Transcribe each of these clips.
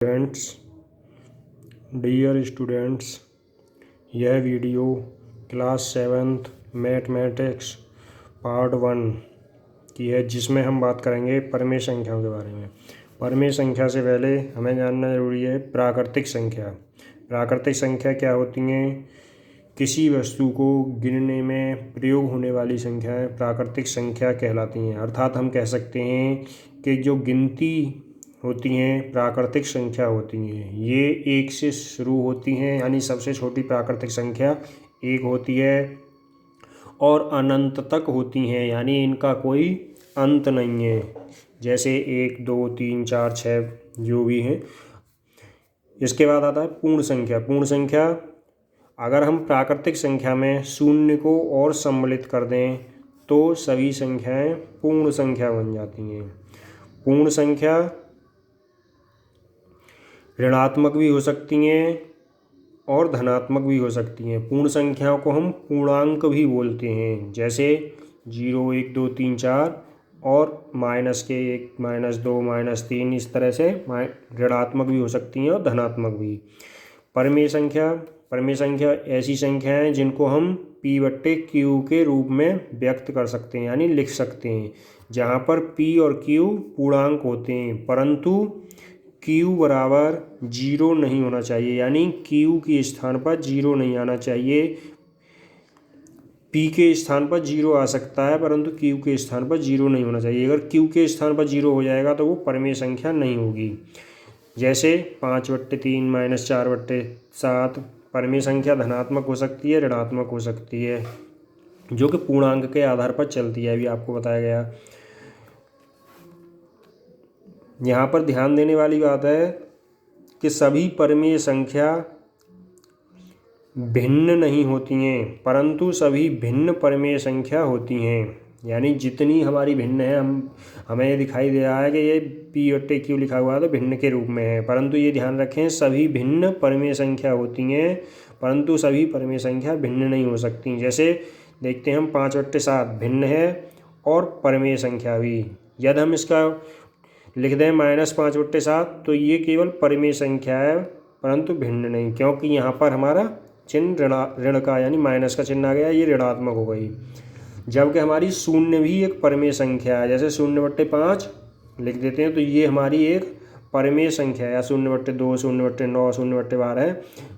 Students dear students, यह video class 7th mathematics part 1 की है, जिसमें हम बात करेंगे परिमेय संख्याओं के बारे में। परिमेय संख्या से पहले हमें जानना जरूरी है प्राकृतिक संख्या। प्राकृतिक संख्या क्या होती हैं? किसी वस्तु को गिनने में प्रयोग होने वाली संख्याएं प्राकृतिक संख्या कहलाती हैं। अर्थात हम कह सकते हैं कि जो गिनती होती हैं प्राकृतिक संख्या होती हैं। ये एक से शुरू होती हैं, यानी सबसे छोटी प्राकृतिक संख्या एक होती है और अनंत तक होती हैं, यानी इनका कोई अंत नहीं है। जैसे 1, 2, 3, 4, 6 जो भी हैं। इसके बाद आता है पूर्ण संख्या। पूर्ण संख्या, अगर हम प्राकृतिक संख्या में शून्य को और सम्मिलित कर दें तो सभी संख्याएं पूर्ण संख्या बन जाती हैं। पूर्ण संख्या ऋणात्मक भी हो सकती हैं और धनात्मक भी हो सकती हैं। पूर्ण संख्याओं को हम पूर्णांक भी बोलते हैं, जैसे 0, 1, 2, 3, 4 और -1, -2, -3, इस तरह से ऋणात्मक भी हो सकती हैं और धनात्मक भी। परिमेय संख्या ऐसी संख्या है जिनको हम P/Q के रूप में व्यक्त कर सकते हैं, यानी लिख सकते हैं, जहाँ पर P और Q पूर्णांक होते हैं, परंतु Q बराबर 0 नहीं होना चाहिए, यानी Q के स्थान पर 0 नहीं आना चाहिए। P के स्थान पर 0 आ सकता है, परंतु Q के स्थान पर 0 नहीं होना चाहिए। अगर Q के स्थान पर 0 हो जाएगा तो वो परिमेय संख्या नहीं होगी। जैसे 5/3 -4/7 परिमेय संख्या धनात्मक हो सकती है, ऋणात्मक हो सकती है, जो कि पूर्णांक के आधार पर चलती है, अभी आपको बताया गया। यहाँ पर ध्यान देने वाली बात है कि सभी परिमेय संख्या भिन्न नहीं होती हैं, परंतु सभी भिन्न परिमेय संख्या होती हैं। यानी जितनी हमारी भिन्न है, हमें ये दिखाई दे रहा है कि ये P/Q लिखा हुआ है तो भिन्न के रूप में है, परंतु ये ध्यान रखें सभी भिन्न परिमेय संख्या होती हैं, परंतु सभी परिमेय संख्या भिन्न नहीं हो सकती। जैसे देखते हैं हम 5/7 भिन्न है और परिमेय संख्या भी। यदि हम इसका लिख दें -5/7 तो ये केवल परिमेय संख्या है, परंतु भिन्न नहीं, क्योंकि यहाँ पर हमारा चिन्ह ऋण का यानी माइनस का चिन्ह आ गया, ये ऋणात्मक हो गई। जबकि हमारी शून्य भी एक परिमेय संख्या है, जैसे 0/5 लिख देते हैं तो ये हमारी एक परिमेय संख्या है, या 0/2, 0/9, 0/12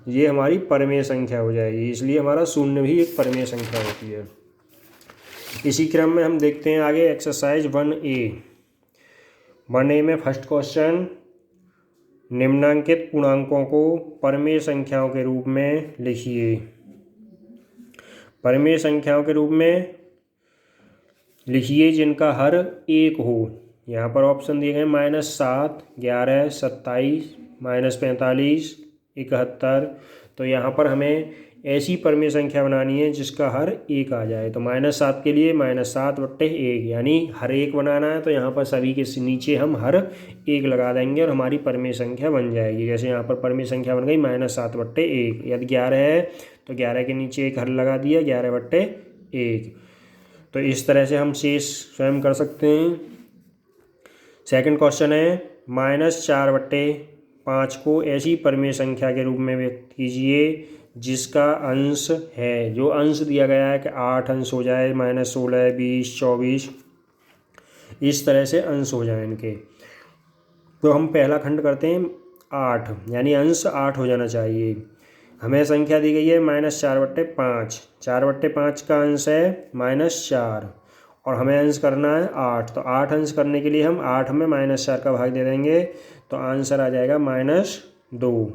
ये हमारी परिमेय संख्या हो जाएगी। इसलिए हमारा शून्य भी एक परिमेय संख्या होती है। इसी क्रम में हम देखते हैं आगे एक्सरसाइज 1A में फर्स्ट क्वेश्चन, निम्नांकित पूर्णांकों को परिमेय संख्याओं के रूप में लिखिए। परिमेय संख्याओं के रूप में लिखिए जिनका हर 1 हो। यहाँ पर ऑप्शन दिए गए -7, 11, 27, -45, 71। तो यहाँ पर हमें ऐसी परिमेय संख्या बनानी है जिसका हर 1 आ जाए। तो -7 के लिए -7/1, यानी हर 1 बनाना है, तो यहाँ पर सभी के नीचे हम हर 1 लगा देंगे और हमारी परिमेय संख्या बन जाएगी। जैसे यहाँ पर परिमेय संख्या बन गई -7/1। यदि 11 है तो 11 के नीचे 1 हर लगा दिया, 11/1। तो इस तरह से हम शेष स्वयं कर सकते हैं। सेकंड क्वेश्चन है -4/5 को ऐसी परिमेय संख्या के रूप में व्यक्त कीजिए जिसका अंश है, जो अंश दिया गया है कि 8 अंश हो जाए, -16, 20, 24, इस तरह से अंश हो जाए इनके। तो हम पहला खंड करते हैं 8, यानी अंश 8 हो जाना चाहिए। हमें संख्या दी गई है -4/5, 4/5 का अंश है -4 और हमें अंश करना है 8। तो 8 अंश करने के लिए हम 8 में -4 का भाग दे देंगे, तो आंसर आ जाएगा -2।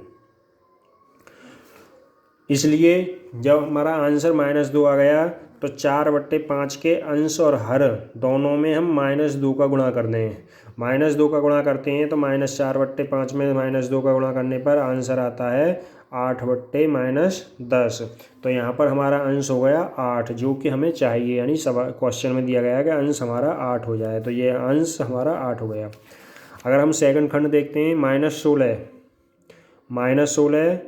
इसलिए जब हमारा आंसर -2 आ गया तो 4/5 के अंश और हर दोनों में हम -2 का गुणा कर दें। -2 का गुणा करते हैं तो -4/5 में -2 का गुणा करने पर आंसर आता है 8/-10। तो यहाँ पर हमारा अंश हो गया 8, जो कि हमें चाहिए, यानी क्वेश्चन में दिया गया है कि अंश हमारा 8 हो जाए, तो ये अंश हमारा 8 हो गया। अगर हम सेकंड खंड देखते हैं -16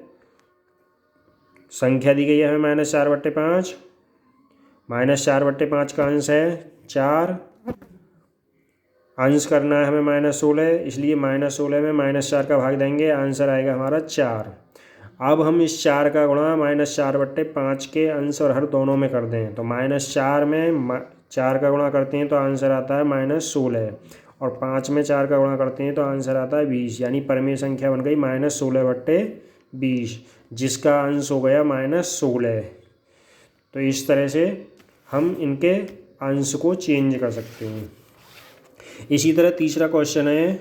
संख्या दी गई है हमें -4/5, -4/5 का अंश है 4, अंश करना है हमें -16, इसलिए -16 में -4 का भाग देंगे, आंसर आएगा हमारा 4। अब हम इस 4 का गुणा -4/5 के अंश और हर दोनों में कर दें, तो -4 में 4 का गुणा करते हैं तो आंसर आता है -16, और 5 में 4 का गुणा करते हैं तो आंसर आता है 20, यानी परिमेय संख्या बन गई -16/20, जिसका अंश हो गया -16। तो इस तरह से हम इनके अंश को चेंज कर सकते हैं। इसी तरह तीसरा क्वेश्चन है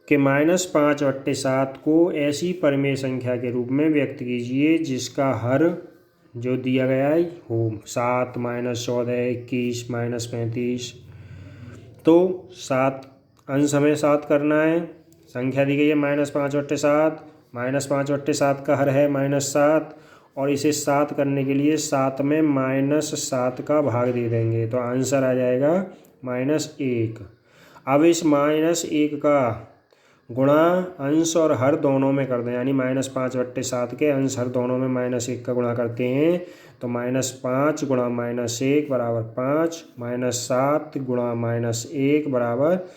कि -5/7 को ऐसी परिमेय संख्या के रूप में व्यक्त कीजिए जिसका हर जो दिया गया है हो 7, -14, 21, -35। तो 7 अंश हमें 7 करना है, संख्या दी गई है -5/7, -5/7 का हर है -7, और इसे 7 करने के लिए 7 में -7 का भाग दे देंगे, तो आंसर आ जाएगा -1। अब इस -1 का गुणा अंश और हर दोनों में कर दें, यानी -5/7 के अंश हर दोनों में -1 का गुणा करते हैं, तो -5 गुणा -1 बराबर 5, -7 गुणा -1 बराबर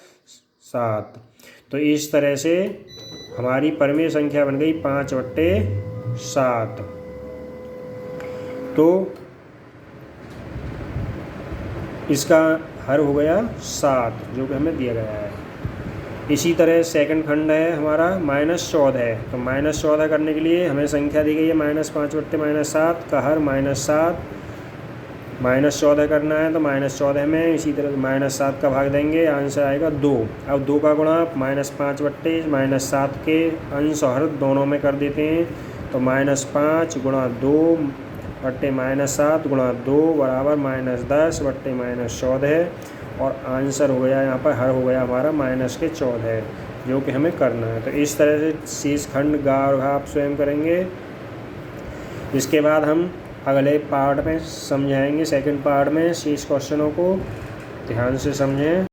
7। तो इस तरह से हमारी परिमेय संख्या बन गई 5/7। तो इसका हर हो गया 7, जो कि हमें दिया गया है। इसी तरह सेकंड खंड है हमारा -14, तो -14 करने के लिए हमें संख्या दी गई है -5/-7 का हर -7, -14 करना है, तो -14 में इसी तरह -7 का भाग देंगे, आंसर आएगा 2। अब 2 का गुणा -5/-7 के अंश और हर दोनों में कर देते हैं, तो -5 गुणा 2/-7 गुणा 2 बराबर -10/-14, और आंसर हो गया यहाँ पर हर हो गया हमारा -14, जो कि हमें करना है। तो इस तरह से शेष खंड गा और घा आप स्वयं करेंगे। इसके बाद हम अगले पार्ट में समझाएंगे, सेकंड पार्ट में शेष क्वेश्चनों को ध्यान से समझें।